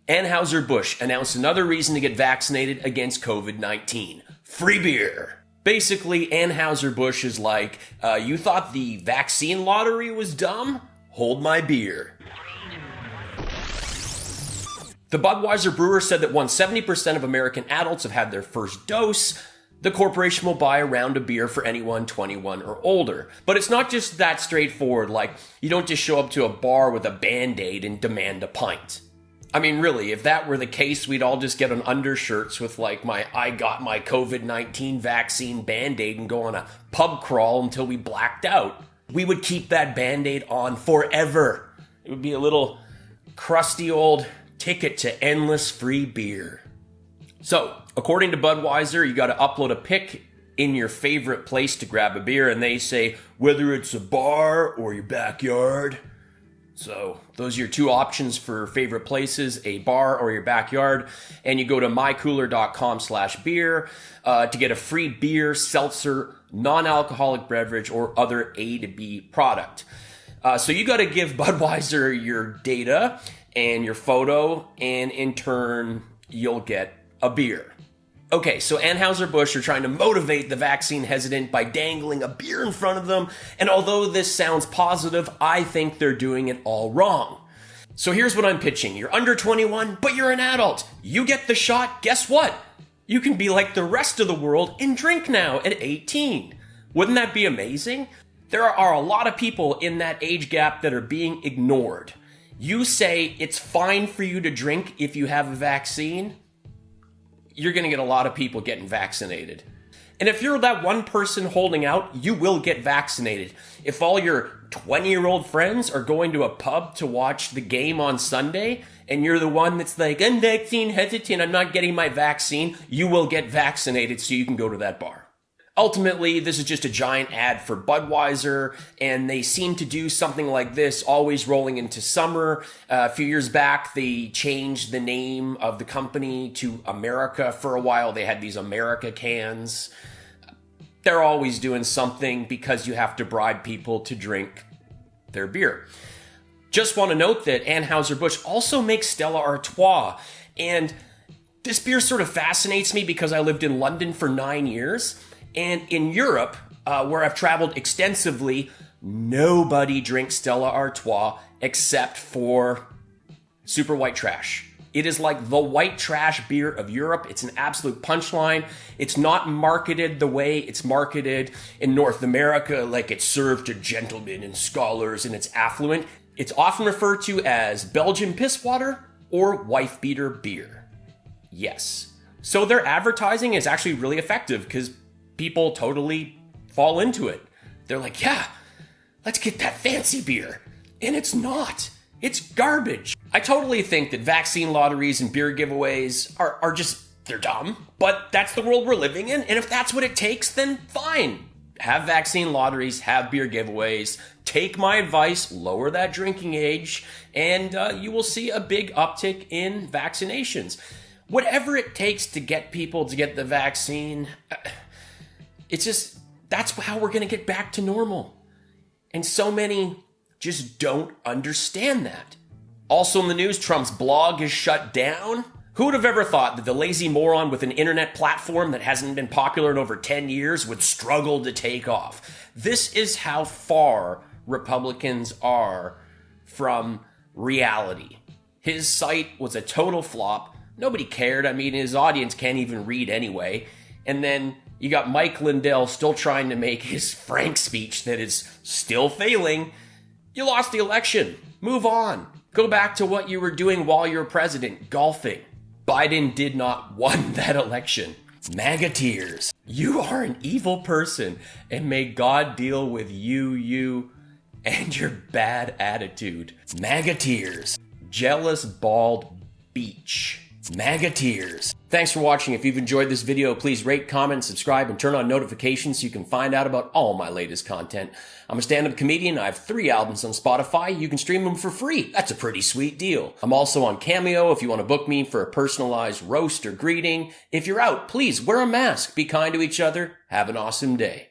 Anheuser-Busch announced another reason to get vaccinated against COVID-19. Free beer. Basically, Anheuser-Busch is like, you thought the vaccine lottery was dumb? Hold my beer. The Budweiser brewer said that once 70% of American adults have had their first dose, the corporation will buy a round of beer for anyone 21 or older. But it's not just that straightforward, like you don't just show up to a bar with a Band-Aid and demand a pint. I mean, really, if that were the case, we'd all just get on undershirts with like I got my COVID-19 vaccine Band-Aid and go on a pub crawl until we blacked out. We would keep that Band-Aid on forever. It would be a little crusty old ticket to endless free beer. So, according to Budweiser, you got to upload a pic in your favorite place to grab a beer, and they say whether it's a bar or your backyard. So, those are your two options for favorite places, a bar or your backyard, and you go to mycooler.com/beer to get a free beer, seltzer, non-alcoholic beverage, or other A to B product. So you got to give Budweiser your data and your photo, and in turn, you'll get a beer. Okay, so Anheuser-Busch are trying to motivate the vaccine hesitant by dangling a beer in front of them, and although this sounds positive, I think they're doing it all wrong. So here's what I'm pitching. You're under 21, but you're an adult. You get the shot, guess what? You can be like the rest of the world and drink now at 18. Wouldn't that be amazing? There are a lot of people in that age gap that are being ignored. You say it's fine for you to drink if you have a vaccine, you're going to get a lot of people getting vaccinated. And if you're that one person holding out, you will get vaccinated. If all your 20-year-old friends are going to a pub to watch the game on Sunday, and you're the one that's like, I'm vaccine hesitant, I'm not getting my vaccine, you will get vaccinated so you can go to that bar. Ultimately, this is just a giant ad for Budweiser, and they seem to do something like this always rolling into summer. A few years back, they changed the name of the company to America for a while. They had these America cans. They're always doing something because you have to bribe people to drink their beer. Just want to note that Anheuser-Busch also makes Stella Artois, and this beer sort of fascinates me because I lived in London for 9 years. And in Europe, where I've traveled extensively, nobody drinks Stella Artois except for super white trash. It is like the white trash beer of Europe. It's an absolute punchline. It's not marketed the way it's marketed in North America, like it's served to gentlemen and scholars and it's affluent. It's often referred to as Belgian piss water or wife beater beer. Yes. So their advertising is actually really effective because people totally fall into it. They're like, yeah, let's get that fancy beer. And it's not. It's garbage. I totally think that vaccine lotteries and beer giveaways are just, they're dumb. But that's the world we're living in. And if that's what it takes, then fine. Have vaccine lotteries, have beer giveaways. Take my advice, lower that drinking age, and you will see a big uptick in vaccinations. Whatever it takes to get people to get the vaccine, it's just, that's how we're going to get back to normal. And so many just don't understand that. Also in the news, Trump's blog is shut down. Who would have ever thought that the lazy moron with an internet platform that hasn't been popular in over 10 years would struggle to take off? This is how far Republicans are from reality. His site was a total flop. Nobody cared. I mean, his audience can't even read anyway. And then you got Mike Lindell still trying to make his Frank speech that is still failing. You lost the election. Move on. Go back to what you were doing while you were president, golfing. Biden did not win that election. MAGA tears. You are an evil person, and may God deal with you, and your bad attitude. MAGA tears. Jealous bald beach. MAGA tears. Thanks for watching. If you've enjoyed this video, please rate, comment, subscribe, and turn on notifications so you can find out about all my latest content. I'm a stand-up comedian. I have 3 albums on Spotify. You can stream them for free. That's a pretty sweet deal. I'm also on Cameo if you want to book me for a personalized roast or greeting. If you're out, please wear a mask, be kind to each other, have an awesome day.